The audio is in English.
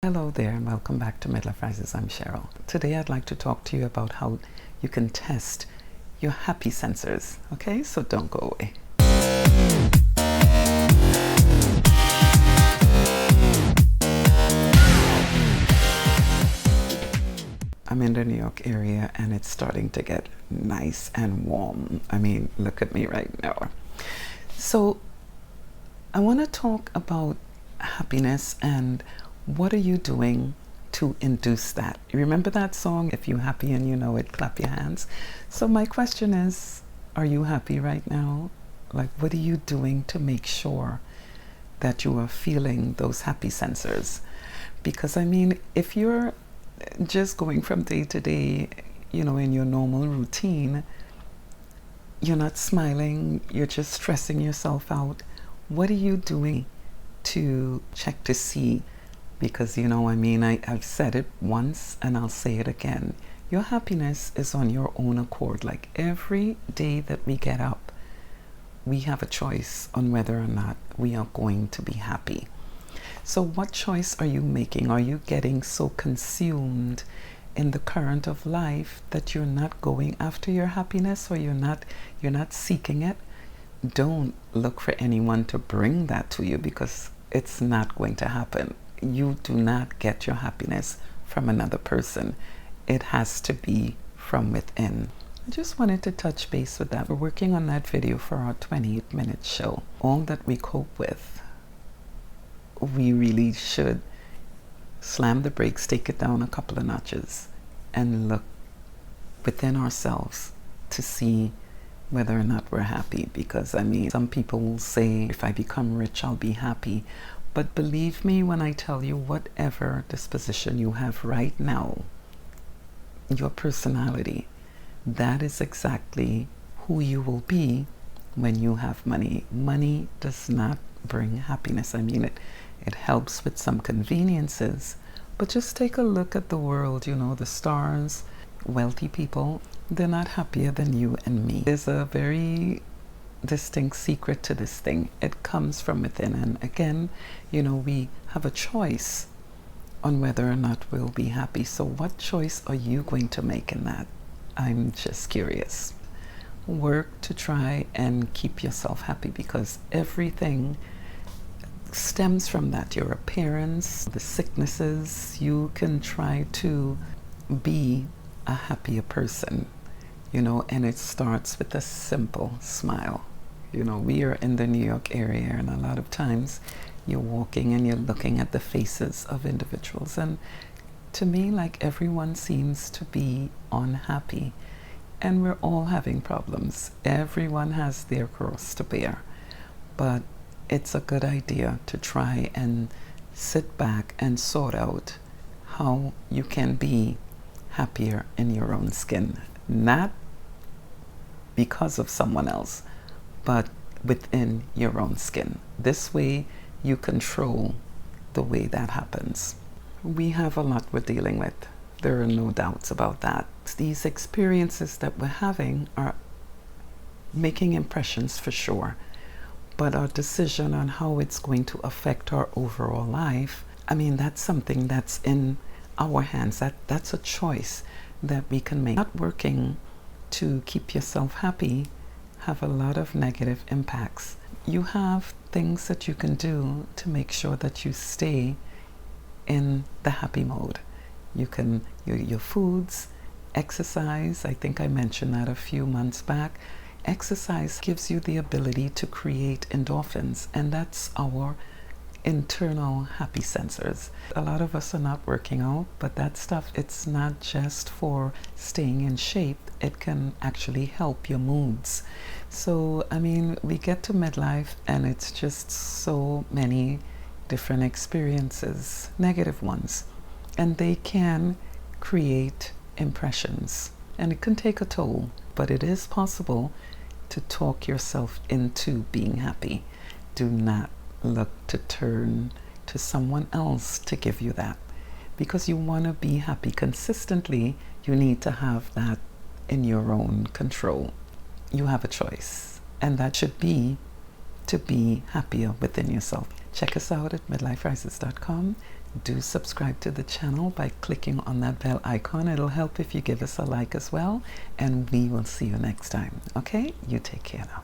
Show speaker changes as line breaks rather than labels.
Hello there and welcome back to Midlife Rises. I'm Cheryl. Today I'd like to talk to you about how you can test your happy sensors. Okay, so don't go away. I'm in the New York area and it's starting to get nice and warm. I mean, look at me right now. So I want to talk about happiness and what are you doing to induce that? You remember that song, If You're Happy and You Know It, Clap Your Hands? So my question is, are you happy right now? Like, what are you doing to make sure that you are feeling those happy sensors? Because I mean, if you're just going from day to day, in your normal routine, you're not smiling, you're just stressing yourself out. What are you doing to check to see? Because, I've said it once and I'll say it again. Your happiness is on your own accord. Like every day that we get up, we have a choice on whether or not we are going to be happy. So what choice are you making? Are you getting so consumed in the current of life that you're not going after your happiness, or you're not seeking it? Don't look for anyone to bring that to you, because it's not going to happen. You do not get your happiness from another person. It has to be from within. I just wanted to touch base with that. We're working on that video for our 28-minute show. All that we cope with, we really should slam the brakes, take it down a couple of notches, and look within ourselves to see whether or not we're happy. Because some people will say, if I become rich, I'll be happy. But believe me when I tell you, whatever disposition you have right now, your personality, that is exactly who you will be when you have money. Money does not bring happiness. It helps with some conveniences, but just take a look at the world, the stars, wealthy people, they're not happier than you and me. There's a very distinct secret to this thing. It comes from within, and again, we have a choice on whether or not we'll be happy. So what choice are you going to make in that? I'm just curious. Work to try and keep yourself happy, because everything stems from that. Your appearance, the sicknesses. You can try to be a happier person, and it starts with a simple smile. We are in the New York area, and a lot of times you're walking and you're looking at the faces of individuals, and to me, like, everyone seems to be unhappy, and we're all having problems. Everyone has their cross to bear, but it's a good idea to try and sit back and sort out how you can be happier in your own skin, not because of someone else, but within your own skin. This way you control the way that happens. We have a lot we're dealing with. There are no doubts about that. These experiences that we're having are making impressions for sure, but our decision on how it's going to affect our overall life, that's something that's in our hands. That's a choice that we can make. Not working to keep yourself happy have a lot of negative impacts. You have things that you can do to make sure that you stay in the happy mode. You can, your foods, exercise. I think I mentioned that a few months back. Exercise gives you the ability to create endorphins, and that's our internal happy sensors. A lot of us are not working out, but that stuff, it's not just for staying in shape. It can actually help your moods. So we get to midlife and it's just so many different experiences, negative ones, and they can create impressions, and it can take a toll, but it is possible to talk yourself into being happy. Do not look to turn to someone else to give you that, because you want to be happy consistently. You need to have that in your own control. You have a choice, and that should be to be happier within yourself. Check us out at midliferises.com. do subscribe to the channel by clicking on that bell icon. It'll help if you give us a like as well, and we will see you next time. Okay, you take care now.